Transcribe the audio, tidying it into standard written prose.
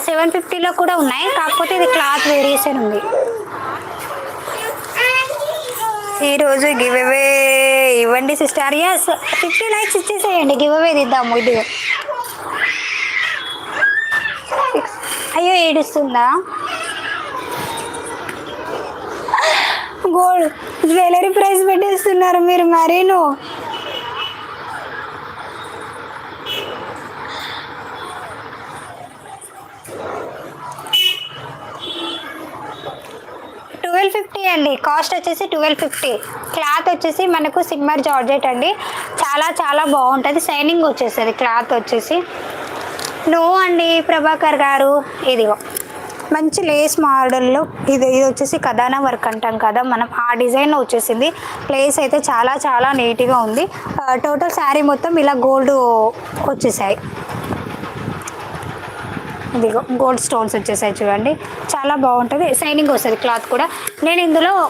750లో కూడా ఉన్నాయి, కాకపోతే ఇది క్లాత్ వేరియేషన్ ఉంది. ఈరోజు గివ్ అవే ఇవ్వండి సిస్టర్. ఎస్ 50 లైక్స్ ఇచ్చేసేయండి, గివ్ అవే ఇద్దాము. ఇది అయ్యో ఏడుస్తుందా? గోల్డ్ జ్యువెలరీ ప్రైస్ పెట్టేస్తున్నారు మీరు మరీను. $1250 అండి, కాస్ట్ వచ్చేసి $1250. క్లాత్ వచ్చేసి మనకు సిమ్మర్ జార్జెట్ అండి, చాలా చాలా బాగుంటుంది, షైనింగ్ వచ్చేస్తుంది క్లాత్ వచ్చేసి. నో అండి ప్రభాకర్ గారు, ఇదిగో మంచి లేస్ మోడల్లో ఇది వచ్చేసి కదానా వర్క్ అంటాం కదా మనం, ఆ డిజైన్ వచ్చేసింది. ప్లేస్ అయితే చాలా చాలా నీట్గా ఉంది. టోటల్ శారీ మొత్తం ఇలా గోల్డ్ వచ్చేసాయి, ఇదిగో గోల్డ్ స్టోన్స్ వచ్చేసాయి చూడండి, చాలా బాగుంటుంది, షైనింగ్ వస్తుంది క్లాత్ కూడా. నేను ఇందులో